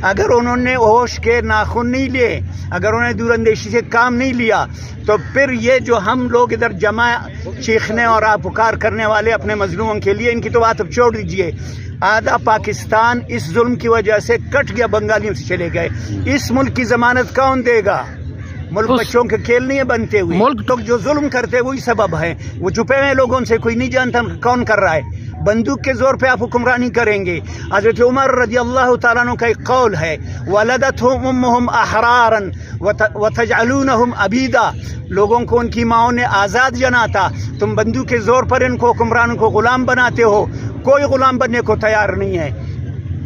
اگر انہوں نے ہوش کے ناخن نہیں لیے، اگر انہوں نے دور اندیشی سے کام نہیں لیا، تو پھر یہ جو ہم لوگ ادھر جمع چیخنے اور پکار کرنے والے اپنے مظلوموں کے لیے، ان کی تو بات اب چھوڑ دیجئے۔ آدھا پاکستان اس ظلم کی وجہ سے کٹ گیا، بنگالیوں سے چلے گئے۔ اس ملک کی ضمانت کون دے گا؟ ملک بچوں کے کھیل نہیں بنتے ہوئے، ملک تو جو ظلم کرتے وہی سبب ہے۔ وہ چھپے ہوئے لوگوں سے کوئی نہیں جانتا کون کر رہا ہے۔ بندوق کے زور پہ آپ حکمرانی کریں گے۔ حضرت عمر رضی اللہ تعالیٰ عنہ کا ایک قول ہے، وَلَدَتْهُمْ أُمُّهُمْ أَحْرَارًا وَتَجْعَلُونَهُمْ عَبِيدًا، لوگوں کو ان کی ماؤں نے آزاد جنا تھا، تم بندوق کے زور پر ان کو حکمرانوں کو غلام بناتے ہو۔ کوئی غلام بننے کو تیار نہیں ہے۔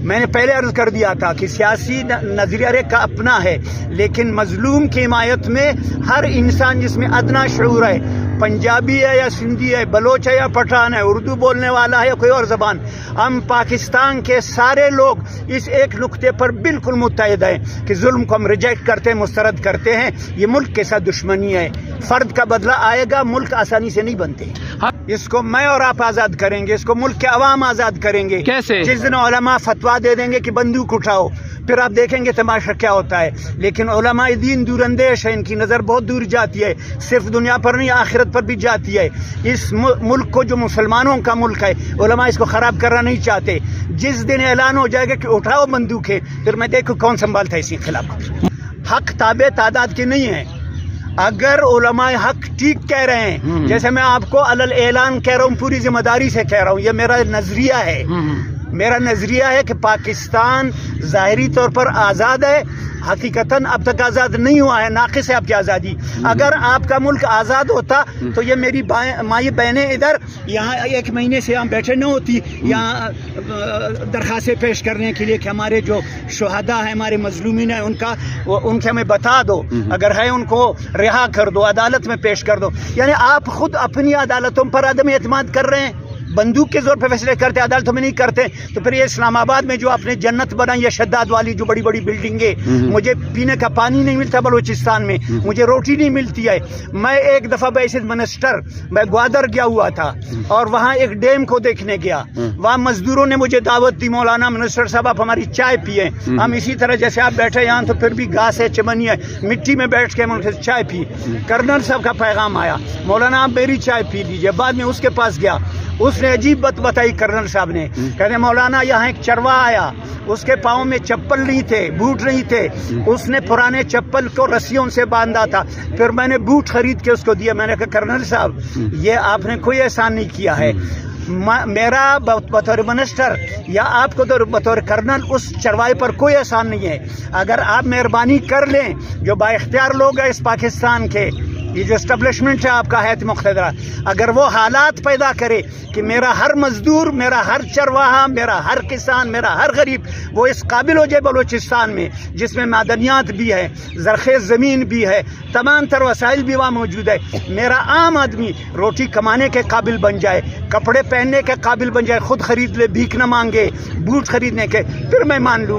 میں نے پہلے عرض کر دیا تھا کہ سیاسی نظریہ کا اپنا ہے، لیکن مظلوم کی حمایت میں ہر انسان جس میں ادنا شعور ہے، پنجابی ہے یا سندھی ہے، بلوچ ہے یا پٹھان ہے، اردو بولنے والا ہے یا کوئی اور زبان، ہم پاکستان کے سارے لوگ اس ایک نقطے پر بالکل متحد ہیں کہ ظلم کو ہم ریجیکٹ کرتے ہیں، مسترد کرتے ہیں۔ یہ ملک کے ساتھ دشمنی ہے، فرد کا بدلہ آئے گا، ملک آسانی سے نہیں بنتے۔ اس کو میں اور آپ آزاد کریں گے، اس کو ملک کے عوام آزاد کریں گے۔ کیسے؟ جس دن علماء فتویٰ دے دیں گے کہ بندوق اٹھاؤ، پھر آپ دیکھیں گے تماشا کیا ہوتا ہے۔ لیکن علماء دین دور اندیش ہے، ان کی نظر بہت دور جاتی ہے، صرف دنیا پر نہیں آخرت پر بھی جاتی ہے۔ اس ملک کو جو مسلمانوں کا ملک ہے، علماء اس کو خراب کرنا نہیں چاہتے۔ جس دن اعلان ہو جائے گا کہ اٹھاؤ بندوقیں، پھر میں دیکھوں کون سنبھالتا ہے اسی خلاف۔ حق تابع تعداد کے نہیں ہے۔ اگر علماء حق ٹھیک کہہ رہے ہیں، جیسے میں آپ کو علل اعلان کہہ رہا ہوں، پوری ذمہ داری سے کہہ رہا ہوں، یہ میرا نظریہ ہے۔ میرا نظریہ ہے کہ پاکستان ظاہری طور پر آزاد ہے، حقیقتاً اب تک آزاد نہیں ہوا ہے، ناقص ہے آپ کی آزادی۔ اگر آپ کا ملک آزاد ہوتا تو یہ میری مائی بہنیں ادھر یہاں ایک مہینے سے یہاں بیٹھے نہ ہوتی، یہاں درخواستیں پیش کرنے کے لیے کہ ہمارے جو شہداء ہیں، ہمارے مظلومین ہیں، ان کے ہمیں بتا دو، اگر ہے ان کو رہا کر دو، عدالت میں پیش کر دو۔ یعنی آپ خود اپنی عدالتوں پر عدم اعتماد کر رہے ہیں، بندوق کے زور پہ فیصلے کرتے، عدالتوں میں نہیں کرتے۔ تو پھر یہ اسلام آباد میں جو آپ نے جنت بنائی ہے، شداد والی جو بڑی بڑی بلڈنگیں، مجھے پینے کا پانی نہیں ملتا بلوچستان میں، مجھے روٹی نہیں ملتی ہے۔ میں ایک دفعہ بیسد منسٹر میں گوادر گیا ہوا تھا اور وہاں ایک ڈیم کو دیکھنے گیا، وہاں مزدوروں نے مجھے دعوت دی، مولانا منسٹر صاحب آپ ہماری چائے پیئے۔ ہم اسی طرح جیسے آپ بیٹھے یہاں تو پھر بھی گھاس ہے، چمنی ہے، مٹی میں بیٹھ کے ہم ان سے چائے پی۔ کرنل صاحب کا پیغام آیا، مولانا آپ میری چائے پی لیجیے۔ بعد میں اس کے پاس گیا، اس نے عجیب بات بتائی کرنل صاحب نے، کہتے مولانا یہاں ایک چرواہ آیا، اس کے پاؤں میں چپل نہیں تھے، بوٹ نہیں تھے، اس نے پرانے چپل کو رسیوں سے باندھا تھا، پھر میں نے بوٹ خرید کے اس کو دیا۔ میں نے کہا کرنل صاحب یہ آپ نے کوئی احسان نہیں کیا ہے، میرا بطور منسٹر یا آپ کو بطور کرنل اس چرواہے پر کوئی احسان نہیں ہے۔ اگر آپ مہربانی کر لیں، جو با اختیار لوگ ہیں اس پاکستان کے، یہ جو اسٹیبلشمنٹ ہے آپ کا حیات مقتدرہ، اگر وہ حالات پیدا کرے کہ میرا ہر مزدور، میرا ہر چرواہا، میرا ہر کسان، میرا ہر غریب وہ اس قابل ہو جائے بلوچستان میں، جس میں معدنیات بھی ہے، زرخیز زمین بھی ہے، تمام تر وسائل بھی وہاں موجود ہے، میرا عام آدمی روٹی کمانے کے قابل بن جائے، کپڑے پہننے کے قابل بن جائے، خود خرید لے، بھیک نہ مانگے، بوٹ خریدنے کے، پھر میں مان لوں